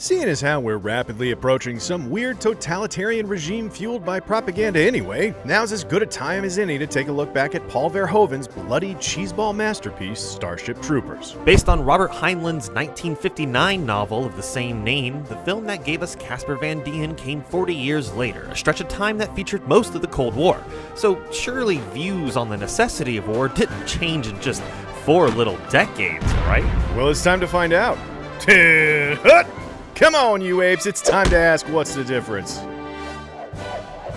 Seeing as how we're rapidly approaching some weird totalitarian regime fueled by propaganda anyway, now's as good a time as any to take a look back at Paul Verhoeven's bloody cheeseball masterpiece, Starship Troopers. Based on Robert Heinlein's 1959 novel of the same name, the film that gave us Casper Van Dien came 40 years later, a stretch of time that featured most of the Cold War. So surely views on the necessity of war didn't change in just 4 little decades, right? Well, it's time to find out. Come on, you apes, it's time to ask what's the difference.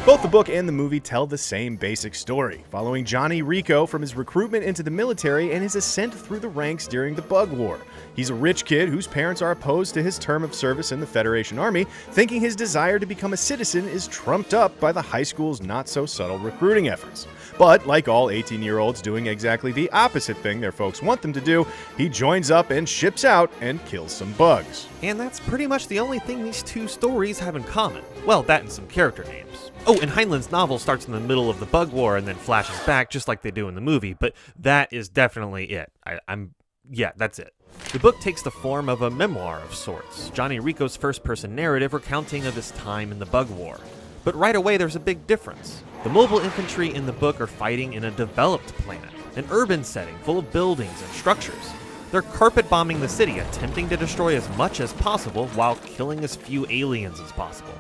Both the book and the movie tell the same basic story, following Johnny Rico from his recruitment into the military and his ascent through the ranks during the Bug War. He's a rich kid whose parents are opposed to his term of service in the Federation Army, thinking his desire to become a citizen is trumped up by the high school's not-so-subtle recruiting efforts. But, like all 18-year-olds doing exactly the opposite thing their folks want them to do, he joins up and ships out and kills some bugs. And that's pretty much the only thing these two stories have in common. Well, that and some character names. Oh, and Heinlein's novel starts in the middle of the Bug War and then flashes back just like they do in the movie, but that is definitely it. Yeah, that's it. The book takes the form of a memoir of sorts, Johnny Rico's first-person narrative recounting of his time in the Bug War. But right away there's a big difference. The mobile infantry in the book are fighting in a developed planet, an urban setting full of buildings and structures. They're carpet bombing the city, attempting to destroy as much as possible while killing as few aliens as possible.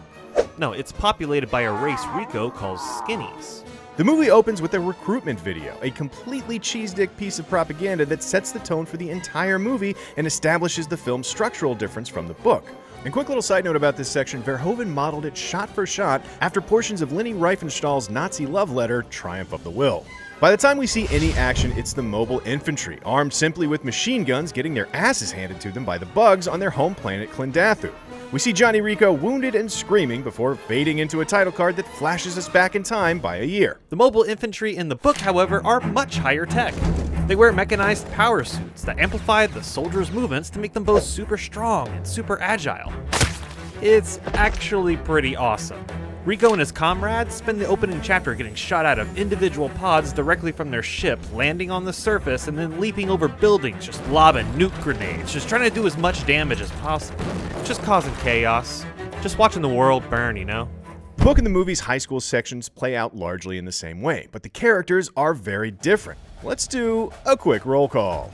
No, it's populated by a race Rico calls skinnies. The movie opens with a recruitment video, a completely cheesedick piece of propaganda that sets the tone for the entire movie and establishes the film's structural difference from the book. And quick little side note about this section, Verhoeven modeled it shot for shot after portions of Leni Riefenstahl's Nazi love letter, Triumph of the Will. By the time we see any action, it's the mobile infantry, armed simply with machine guns, getting their asses handed to them by the bugs on their home planet Klendathu. We see Johnny Rico wounded and screaming before fading into a title card that flashes us back in time by a year. The mobile infantry in the book, however, are much higher tech. They wear mechanized power suits that amplify the soldiers' movements to make them both super strong and super agile. It's actually pretty awesome. Rico and his comrades spend the opening chapter getting shot out of individual pods directly from their ship, landing on the surface and then leaping over buildings, just lobbing nuke grenades, just trying to do as much damage as possible. Just causing chaos. Just watching the world burn, you know? The book and the movie's high school sections play out largely in the same way, but the characters are very different. Let's do a quick roll call.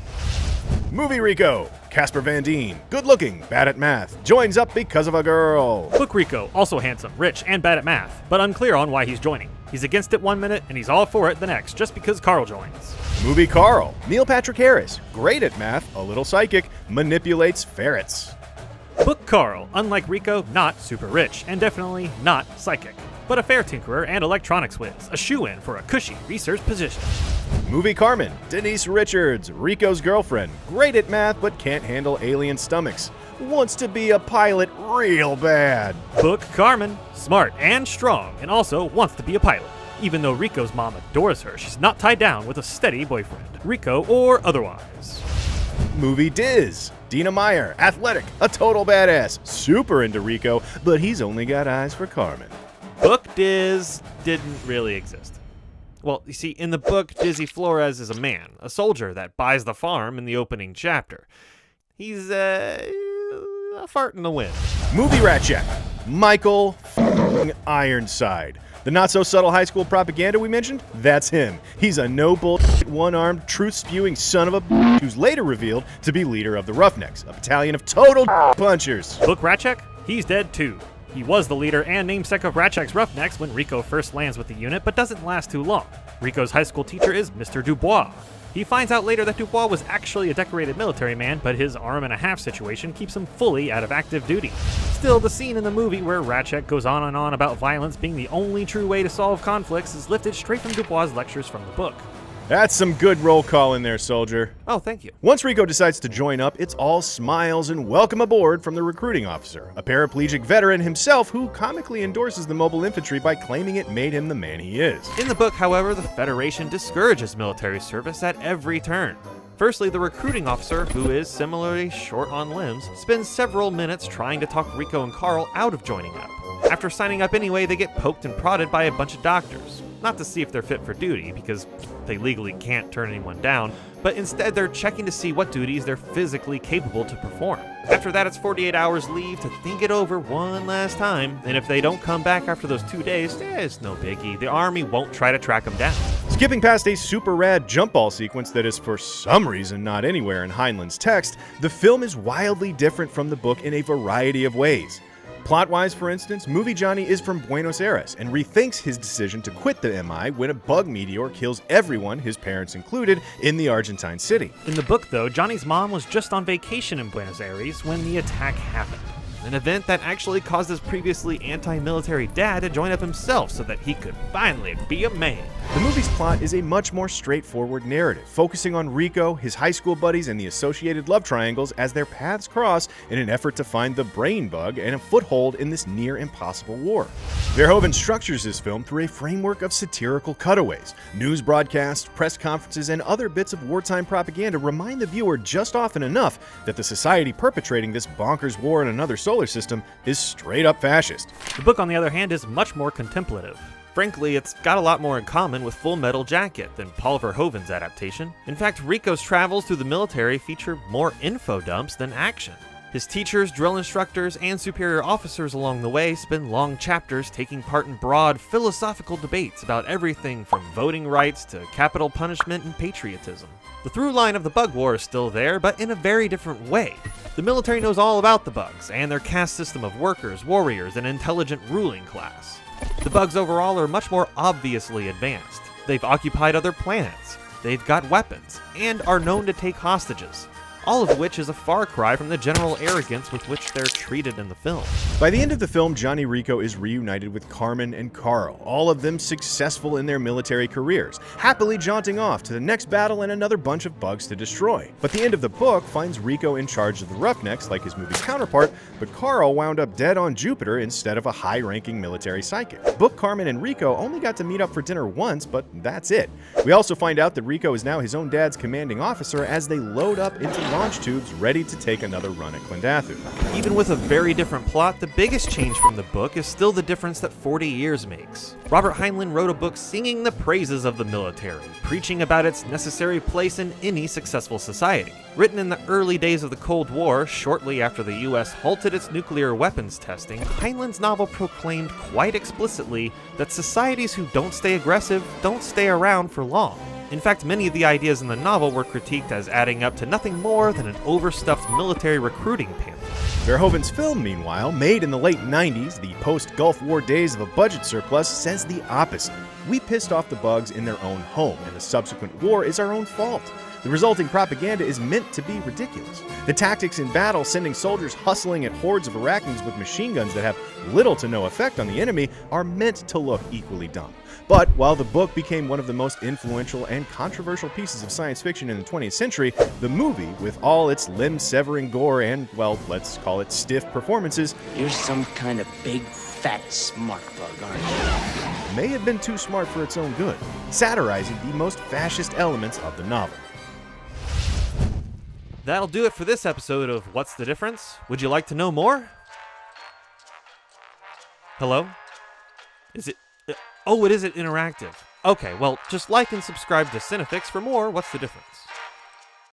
Movie Rico, Casper Van Dien, good-looking, bad at math, joins up because of a girl. Book Rico, also handsome, rich, and bad at math, but unclear on why he's joining. He's against it 1 minute, and he's all for it the next, just because Carl joins. Movie Carl, Neil Patrick Harris, great at math, a little psychic, manipulates ferrets. Book Carl, unlike Rico, not super rich, and definitely not psychic, but a fair tinkerer and electronics whiz, a shoo-in for a cushy research position. Movie Carmen, Denise Richards, Rico's girlfriend, great at math but can't handle alien stomachs, wants to be a pilot real bad. Book Carmen, smart and strong, and also wants to be a pilot. Even though Rico's mom adores her, she's not tied down with a steady boyfriend, Rico or otherwise. Movie Diz, Dina Meyer, athletic, a total badass, super into Rico, but he's only got eyes for Carmen. Book Diz didn't really exist. Well, you see, in the book, Dizzy Flores is a man, a soldier that buys the farm in the opening chapter. He's, a fart in the wind. Movie Rat Check, Michael Ironside. The not-so-subtle high school propaganda we mentioned? That's him. He's a no-bullshit, one-armed, truth-spewing son of a who's later revealed to be leader of the Roughnecks, a battalion of total punchers. Book Ratchek? He's dead too. He was the leader and namesake of Ratchek's Roughnecks when Rico first lands with the unit, but doesn't last too long. Rico's high school teacher is Mr. Dubois. He finds out later that Dubois was actually a decorated military man, but his arm-and-a-half situation keeps him fully out of active duty. Still, the scene in the movie where Ratchek goes on and on about violence being the only true way to solve conflicts is lifted straight from Dubois' lectures from the book. That's some good roll call in there, soldier. Oh, thank you. Once Rico decides to join up, it's all smiles and welcome aboard from the recruiting officer, a paraplegic veteran himself who comically endorses the mobile infantry by claiming it made him the man he is. In the book, however, the Federation discourages military service at every turn. Firstly, the recruiting officer, who is similarly short on limbs, spends several minutes trying to talk Rico and Carl out of joining up. After signing up anyway, they get poked and prodded by a bunch of doctors. not to see if they're fit for duty, because they legally can't turn anyone down, but instead they're checking to see what duties they're physically capable to perform. After that, it's 48 hours leave to think it over one last time, and if they don't come back after those 2 days, it's no biggie. The army won't try to track them down. Skipping past a super rad jump ball sequence that is for some reason not anywhere in Heinlein's text, the film is wildly different from the book in a variety of ways. Plot-wise, for instance, Movie Johnny is from Buenos Aires and rethinks his decision to quit the MI when a bug meteor kills everyone, his parents included, in the Argentine city. In the book, though, Johnny's mom was just on vacation in Buenos Aires when the attack happened. An event that actually caused his previously anti-military dad to join up himself so that he could finally be a man. The movie's plot is a much more straightforward narrative, focusing on Rico, his high school buddies, and the associated love triangles as their paths cross in an effort to find the brain bug and a foothold in this near-impossible war. Verhoeven structures his film through a framework of satirical cutaways. News broadcasts, press conferences, and other bits of wartime propaganda remind the viewer just often enough that the society perpetrating this bonkers war in another solar system is straight-up fascist. The book, on the other hand, is much more contemplative. Frankly, it's got a lot more in common with Full Metal Jacket than Paul Verhoeven's adaptation. In fact, Rico's travels through the military feature more info dumps than action. His teachers, drill instructors, and superior officers along the way spend long chapters taking part in broad philosophical debates about everything from voting rights to capital punishment and patriotism. The through line of the bug war is still there, but in a very different way. The military knows all about the bugs and their caste system of workers, warriors, and intelligent ruling class. The bugs overall are much more obviously advanced. They've occupied other planets, they've got weapons, and are known to take hostages. All of which is a far cry from the general arrogance with which they're treated in the film. By the end of the film, Johnny Rico is reunited with Carmen and Carl, all of them successful in their military careers, happily jaunting off to the next battle and another bunch of bugs to destroy. But the end of the book finds Rico in charge of the Roughnecks like his movie's counterpart, but Carl wound up dead on Jupiter instead of a high-ranking military psychic. Book Carmen and Rico only got to meet up for dinner once, but that's it. We also find out that Rico is now his own dad's commanding officer as they load up into launch tubes ready to take another run at Clendathu. Even with a very different plot, the biggest change from the book is still the difference that 40 years makes. Robert Heinlein wrote a book singing the praises of the military, preaching about its necessary place in any successful society. Written in the early days of the Cold War, shortly after the US halted its nuclear weapons testing, Heinlein's novel proclaimed quite explicitly that societies who don't stay aggressive don't stay around for long. In fact, many of the ideas in the novel were critiqued as adding up to nothing more than an overstuffed military recruiting pamphlet. Verhoeven's film, meanwhile, made in the late 90s, the post-Gulf War days of a budget surplus, says the opposite. We pissed off the bugs in their own home, and the subsequent war is our own fault. The resulting propaganda is meant to be ridiculous. The tactics in battle, sending soldiers hustling at hordes of arachnids with machine guns that have little to no effect on the enemy, are meant to look equally dumb. But while the book became one of the most influential and controversial pieces of science fiction in the 20th century, the movie, with all its limb-severing gore and, well, let's call it stiff performances, You're some kind of big, fat, smart bug, aren't you? may have been too smart for its own good, satirizing the most fascist elements of the novel. That'll do it for this episode of What's the Difference? Would you like to know more? Hello? Is it... Oh, it isn't interactive. Okay, well, just like and subscribe to CineFix for more What's the Difference?